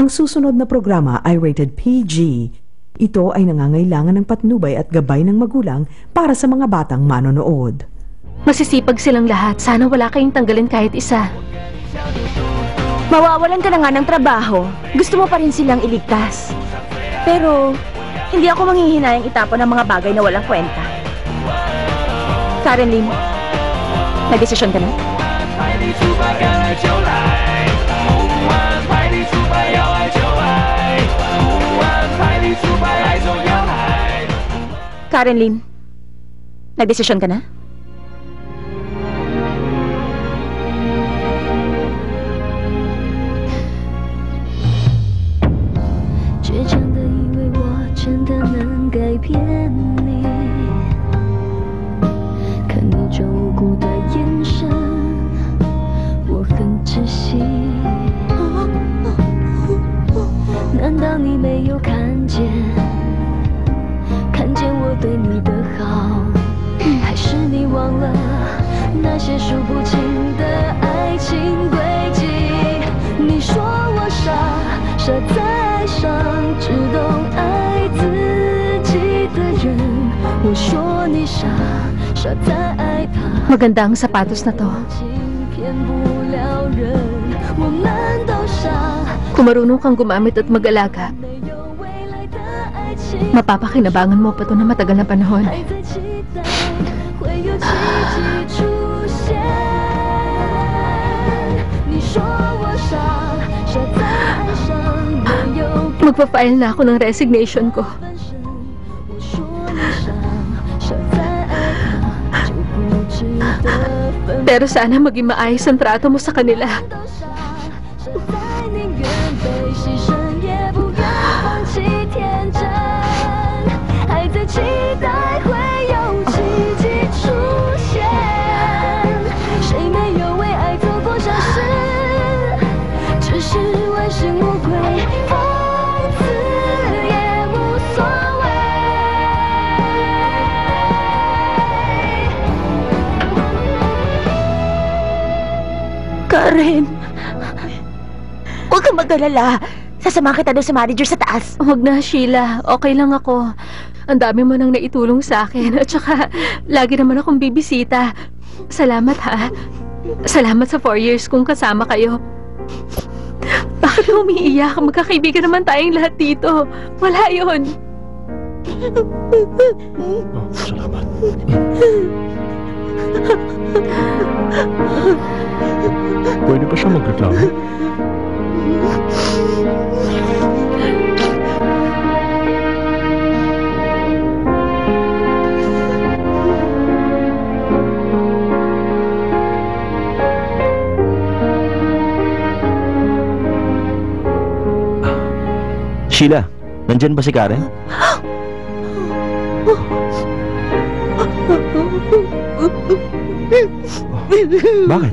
Ang susunod na programa ay rated PG. Ito ay nangangailangan ng patnubay at gabay ng magulang para sa mga batang manonood. Masisipag silang lahat. Sana wala kayong tanggalin kahit isa. Mawawalan ka na nga ng trabaho. Gusto mo pa rin silang iligtas. Pero, hindi ako manghihinayang itapon ng mga bagay na walang kwenta. Karen Lim, nagdesisyon ka na? Karen Lim, nagdesisyon ka na? Maganda ang sapatos na to. Kung marunong kang gumamit at mag-alaga, mapapakinabangan mo pa ito na matagal na panahon. Magpa-file na ako ng resignation ko. Pero sana maging maayos ang trato mo sa kanila. Karen, huwag kang mag-alala. Sasamahan kita doon sa manager sa taas. Huwag na, Sheila. Okay lang ako. Ang dami mo nang naitulong sa akin. At saka, lagi naman akong bibisita. Salamat, ha? Salamat sa 4 years kong kasama kayo. Bakit umiiyak? Magkakaibigan naman tayong lahat dito. Wala yun. Oh, salamat. Pwede ba siya magreklamo? Sheila, nandyan ba si Karen? Bakit?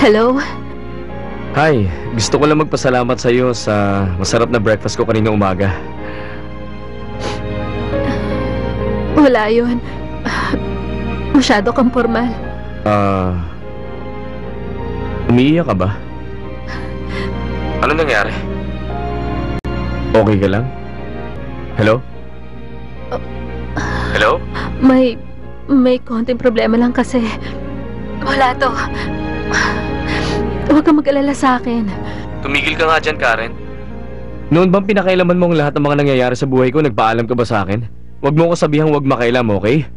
Hello? Hi, gusto ko lang magpasalamat sa iyo sa masarap na breakfast ko kanina umaga. Wala yun. Masyado kang formal. Umiiyak ka ba? Ano nangyari? Okay ka lang? Hello? Hello? May konting problema lang kasi. Wala to. Huwag kang mag-alala sa akin. Tumigil ka nga dyan, Karen. Noon bang pinakailaman mo ang lahat ng mga nangyayari sa buhay ko, nagpaalam ka ba sa akin? Huwag mo ko sabihang huwag makailam, okay?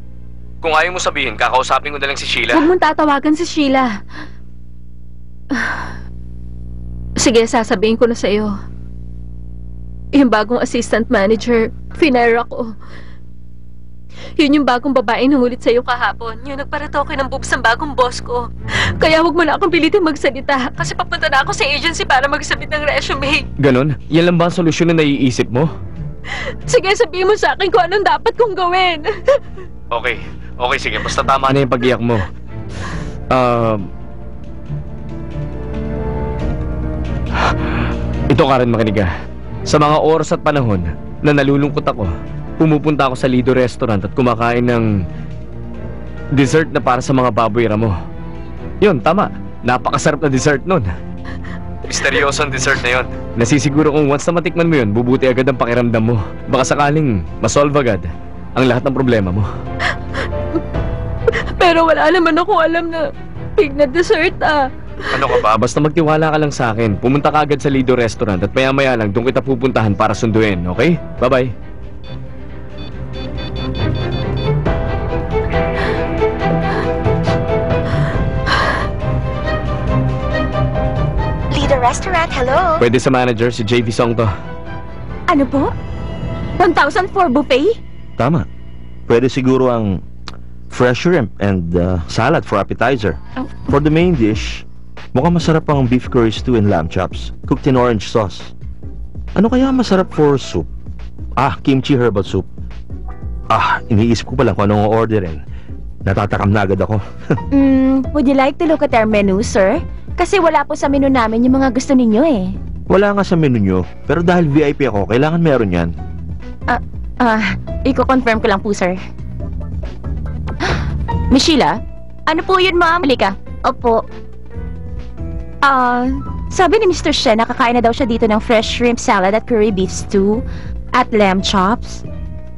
Kung ayaw mo sabihin, kakausapin ko na lang si Sheila. Huwag mong tatawagan si Sheila. Sige, sasabihin ko na sa iyo. Yung bagong assistant manager, finire ako. Yun yung bagong babae nangulit sa'yo kahapon. Yung nagparatoke ng boobs ng bagong boss ko. Kaya huwag mo na akong pilitin magsalita. Kasi papunta na ako sa agency para magsabit ng resume. Ganon? Yan lang ba ang solusyon na naiisip mo? Sige, sabihin mo sa akin kung anong dapat kong gawin. Okay. Okay, sige. Basta tama na yung pag-iyak mo. Ito, Karen, makinig ka. Sa mga oras at panahon na nalulungkot ako, pumupunta ako sa Lido Restaurant at kumakain ng dessert na para sa mga baboy ramo. Yun, tama. Napakasarap na dessert nun. Misteryoso ang dessert na yun. Nasisiguro kung once na matikman mo yun, bubuti agad ang pakiramdam mo. Baka sakaling masolve agad ang lahat ng problema mo. Pero wala naman ako alam na pig na dessert Ano ka ba? Basta magtiwala ka lang sa akin. Pumunta ka agad sa Lido Restaurant at maya-maya lang doon kita pupuntahan para sunduin, okay? Bye-bye. Lido Restaurant, hello? Pwede sa manager, si JV Song to. Ano po? 1,000 for buffet? Tama. Pwede siguro ang fresh shrimp and salad for appetizer. For the main dish, mukhang masarap ang beef curry stew and lamb chops, cooked in orange sauce. Ano kaya masarap for soup? Kimchi herbal soup. Iniisip ko pa lang kung anong orderin. Natatakam na agad ako. Would you like to look at our menu, sir? Kasi wala po sa menu namin yung mga gusto ninyo eh. Wala nga sa menu nyo, pero dahil VIP ako, kailangan meron yan. Iko-confirm ko lang po, sir. Miss Sheila? Ano po yun, ma'am? Halika. Opo. Sabi ni Mr. Shen, nakakain na daw siya dito ng fresh shrimp salad at curry beef stew at lamb chops.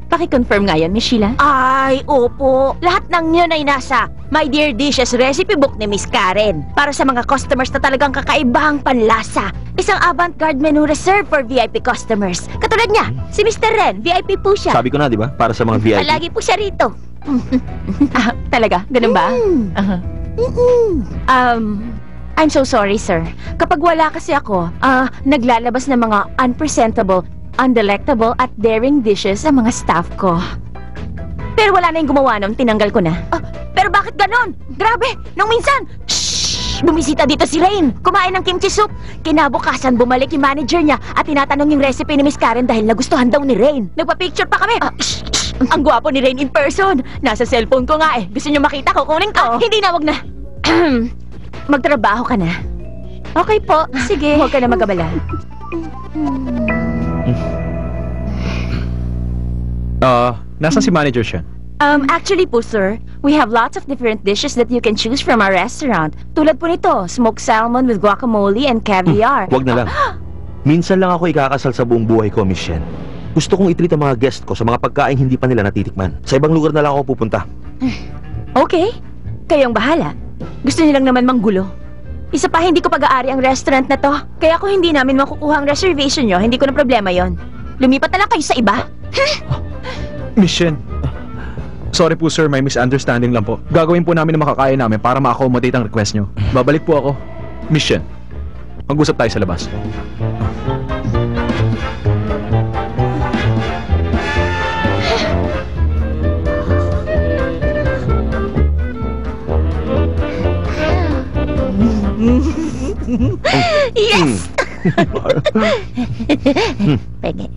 Paki-confirm nga yan, Miss Sheila. Ay, opo. Lahat ng yun ay nasa My Dear Dishes recipe book ni Miss Karen. Para sa mga customers na talagang kakaibang panlasa. Isang avant-garde menu reserved for VIP customers. Katulad niya, si Mr. Ren, VIP po siya. Sabi ko na, di ba? Para sa mga VIP. Palagi po siya rito. Talaga? Ganun ba? I'm so sorry, sir. Kapag wala kasi ako, naglalabas ng mga unpresentable, undelectable at daring dishes sa mga staff ko. Pero wala na yung gumawa nun, tinanggal ko na. Pero bakit ganon? Grabe, nung minsan, bumisita dito si Rain. Kumain ng kimchi soup. Kinabukasan bumalik yung manager niya at tinatanong yung recipe ni Miss Karen dahil nagustuhan daw ni Rain. Nagpa-picture pa kami. Ang gwapo ni Rain in person. Nasa cellphone ko nga eh. Gusto niyo makita ko, kunin ko. Hindi na, wag na. Magtrabaho ka na. Okay po, sige. Huwag ka na mag-abala. Nasaan si manager siya? Actually po, sir, we have lots of different dishes that you can choose from our restaurant. Tulad po nito, smoked salmon with guacamole and caviar. Wag na lang. Minsan lang ako ikakasal sa buong buhay ko, Miss Shen. Gusto kong i-treat ang mga guest ko sa mga pagkain hindi pa nila natitikman. Sa ibang lugar na lang ako pupunta. Okay, kayong bahala. Gusto nilang naman manggulo. Isa pa, hindi ko pag-aari ang restaurant na to. Kaya kung hindi namin makukuha ang reservation nyo, hindi ko na problema yon. Lumipat na lang kayo sa iba. Miss Shen. Sorry po sir, may misunderstanding lang po. Gagawin po namin ang makakaya namin para ma-accommodate ang request nyo. Babalik po ako. Miss Shen, mag-usap tayo sa labas. Yes! Pwede.